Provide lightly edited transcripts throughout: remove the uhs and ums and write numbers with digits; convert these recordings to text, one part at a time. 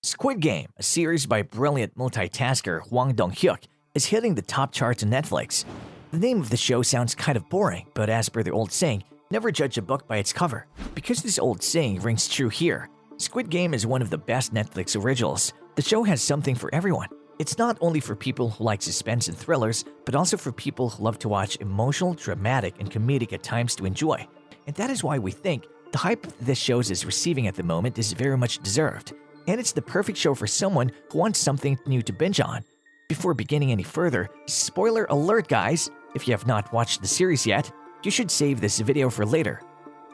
Squid Game, a series by brilliant multitasker Hwang Dong-hyuk, is hitting the top charts on Netflix. The name of the show sounds kind of boring, but as per the old saying, never judge a book by its cover. Because this old saying rings true here, Squid Game is one of the best Netflix originals. The show has something for everyone. It's not only for people who like suspense and thrillers, but also for people who love to watch emotional, dramatic, and comedic at times to enjoy. And that is why we think the hype this show is receiving at the moment is very much deserved. And it's the perfect show for someone who wants something new to binge on. Before beginning any further, spoiler alert guys, if you have not watched the series yet, you should save this video for later.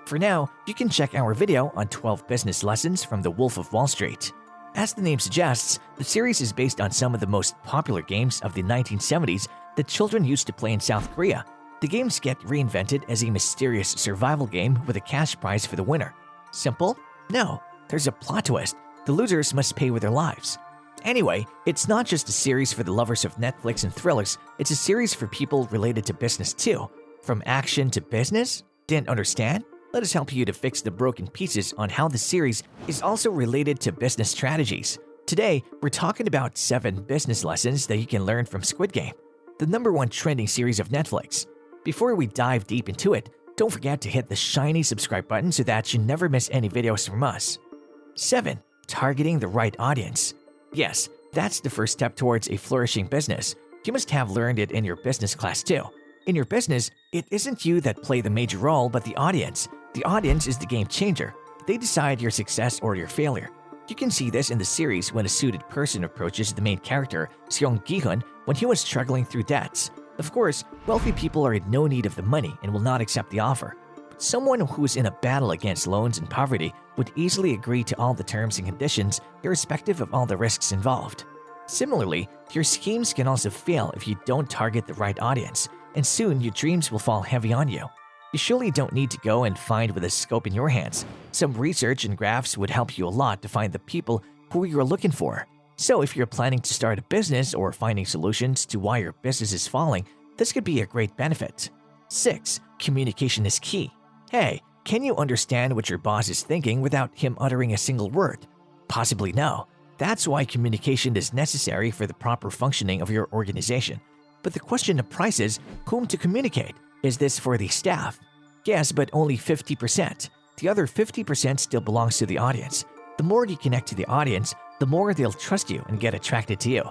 For now, you can check our video on 12 business lessons from the Wolf of Wall Street. As the name suggests, the series is based on some of the most popular games of the 1970s that children used to play in South Korea. The games get reinvented as a mysterious survival game with a cash prize for the winner. Simple? No, there's a plot twist. The losers must pay with their lives. Anyway, it's not just a series for the lovers of Netflix and thrillers, it's a series for people related to business too. From action to business? Didn't understand? Let us help you to fix the broken pieces on how the series is also related to business strategies. Today, we're talking about 7 business lessons that you can learn from Squid Game, the #1 trending series of Netflix. Before we dive deep into it, don't forget to hit the shiny subscribe button so that you never miss any videos from us. 7. Targeting the right audience. Yes, that's the first step towards a flourishing business. You must have learned it in your business class too. In your business, it isn't you that play the major role, but the audience. The audience is the game changer. They decide your success or your failure. You can see this in the series when a suited person approaches the main character, Gi-Hun, when he was struggling through debts. Of course, wealthy people are in no need of the money and will not accept the offer. Someone who is in a battle against loans and poverty would easily agree to all the terms and conditions, irrespective of all the risks involved. Similarly, your schemes can also fail if you don't target the right audience, and soon your dreams will fall heavy on you. You surely don't need to go and find with a scope in your hands. Some research and graphs would help you a lot to find the people who you're looking for. So if you're planning to start a business or finding solutions to why your business is falling, this could be a great benefit. 6. Communication is key. Hey, can you understand what your boss is thinking without him uttering a single word? Possibly no. That's why communication is necessary for the proper functioning of your organization. But the question arises, whom to communicate? Is this for the staff? Yes, but only 50%. The other 50% still belongs to the audience. The more you connect to the audience, the more they'll trust you and get attracted to you.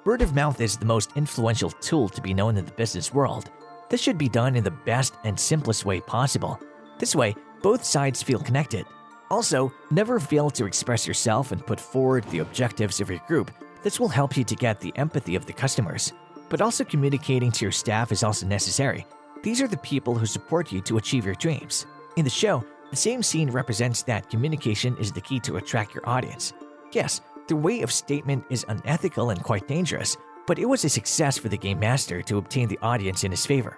Word of mouth is the most influential tool to be known in the business world. This should be done in the best and simplest way possible. This way, both sides feel connected. Also, never fail to express yourself and put forward the objectives of your group. This will help you to get the empathy of the customers. But also communicating to your staff is also necessary. These are the people who support you to achieve your dreams. In the show, the same scene represents that communication is the key to attract your audience. Yes, the way of statement is unethical and quite dangerous, but it was a success for the game master to obtain the audience in his favor.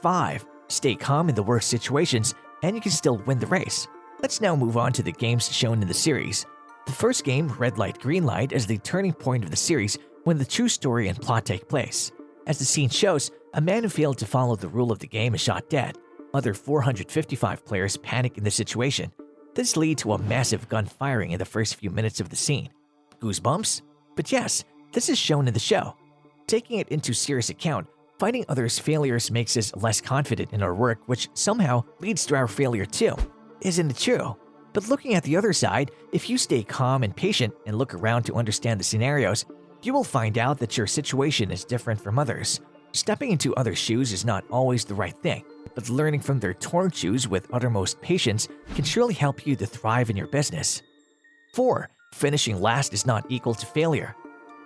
5. Stay calm in the worst situations, and you can still win the race. Let's now move on to the games shown in the series. The first game, Red Light, Green Light, is the turning point of the series when the true story and plot take place. As the scene shows, a man who failed to follow the rule of the game is shot dead. Other 455 players panic in the situation. This leads to a massive gun firing in the first few minutes of the scene. Goosebumps? But yes, this is shown in the show. Taking it into serious account, finding others' failures makes us less confident in our work, which somehow leads to our failure too. Isn't it true? But looking at the other side, if you stay calm and patient and look around to understand the scenarios, you will find out that your situation is different from others. Stepping into others' shoes is not always the right thing, but learning from their torn shoes with uttermost patience can surely help you to thrive in your business. 4. Finishing last is not equal to failure.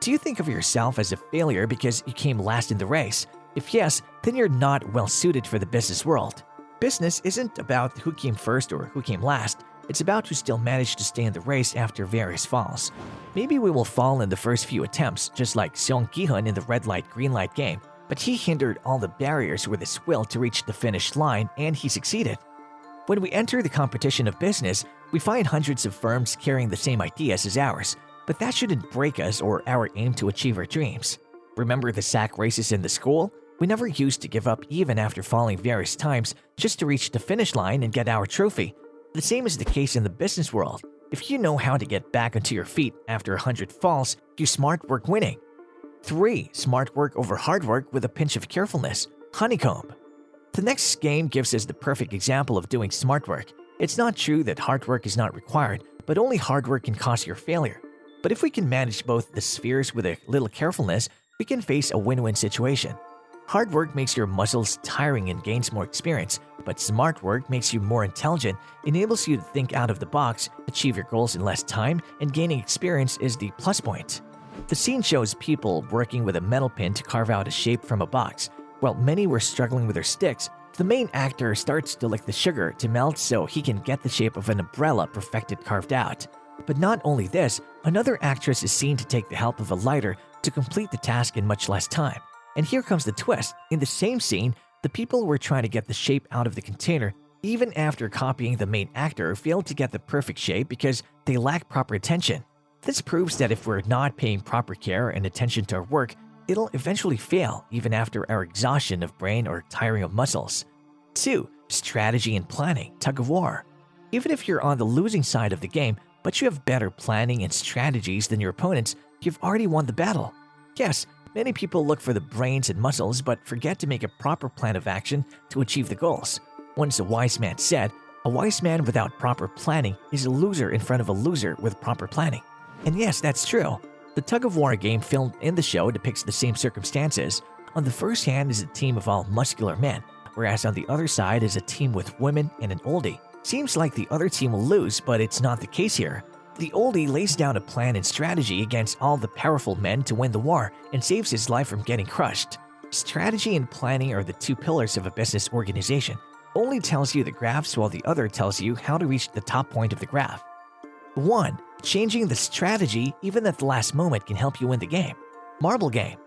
Do you think of yourself as a failure because you came last in the race? If yes, then you're not well suited for the business world. Business isn't about who came first or who came last. It's about who still managed to stay in the race after various falls. Maybe we will fall in the first few attempts, just like Gi-Hun in the Red Light, Green Light game, but he hindered all the barriers with his will to reach the finish line, and he succeeded. When we enter the competition of business, we find hundreds of firms carrying the same ideas as ours, but that shouldn't break us or our aim to achieve our dreams. Remember the sack races in the school? We never used to give up even after falling various times just to reach the finish line and get our trophy. The same is the case in the business world. If you know how to get back onto your feet after 100 falls, you smart work winning. 3. Smart work over hard work with a pinch of carefulness. Honeycomb. The next game gives us the perfect example of doing smart work. It's not true that hard work is not required, but only hard work can cause your failure. But if we can manage both the spheres with a little carefulness, we can face a win-win situation. Hard work makes your muscles tiring and gains more experience, but smart work makes you more intelligent, enables you to think out of the box, achieve your goals in less time, and gaining experience is the plus point. The scene shows people working with a metal pin to carve out a shape from a box. While many were struggling with their sticks, the main actor starts to lick the sugar to melt so he can get the shape of an umbrella perfected carved out. But not only this, another actress is seen to take the help of a lighter to complete the task in much less time. And here comes the twist. In the same scene, the people were trying to get the shape out of the container. Even after copying the main actor, failed to get the perfect shape because they lack proper attention. This proves that if we're not paying proper care and attention to our work, it'll eventually fail even after our exhaustion of brain or tiring of muscles. 2. Strategy and planning, tug of war. Even if you're on the losing side of the game, but you have better planning and strategies than your opponents, you've already won the battle. Yes, many people look for the brains and muscles but forget to make a proper plan of action to achieve the goals. Once a wise man said, "A wise man without proper planning is a loser in front of a loser with proper planning." And yes, that's true. The tug-of-war game filmed in the show depicts the same circumstances. On the first hand is a team of all muscular men, whereas on the other side is a team with women and an oldie. Seems like the other team will lose, but it's not the case here. The oldie lays down a plan and strategy against all the powerful men to win the war and saves his life from getting crushed. Strategy and planning are the two pillars of a business organization. Only tells you the graphs while the other tells you how to reach the top point of the graph. 1. Changing the strategy even at the last moment can help you win the game. Marble game.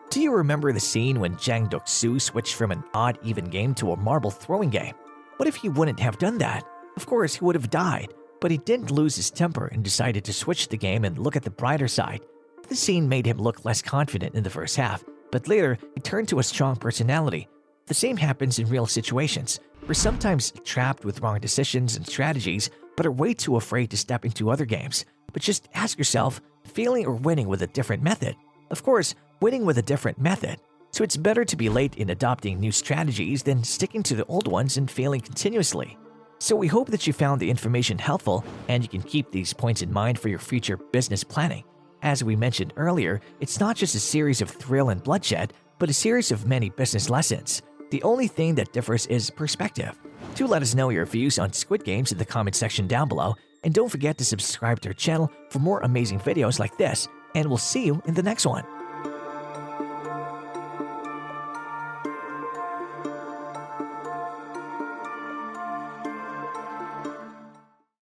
Do you remember the scene when Jang Dok-soo switched from an odd-even game to a marble throwing game? What if he wouldn't have done that? Of course, he would have died, but he didn't lose his temper and decided to switch the game and look at the brighter side. This scene made him look less confident in the first half, but later he turned to a strong personality. The same happens in real situations. We're sometimes trapped with wrong decisions and strategies, but are way too afraid to step into other games. But just ask yourself, failing or winning with a different method? Of course, winning with a different method. So it's better to be late in adopting new strategies than sticking to the old ones and failing continuously. So we hope that you found the information helpful and you can keep these points in mind for your future business planning. As we mentioned earlier, it's not just a series of thrill and bloodshed, but a series of many business lessons. The only thing that differs is perspective. Do let us know your views on Squid Games in the comment section down below, and don't forget to subscribe to our channel for more amazing videos like this, and we'll see you in the next one.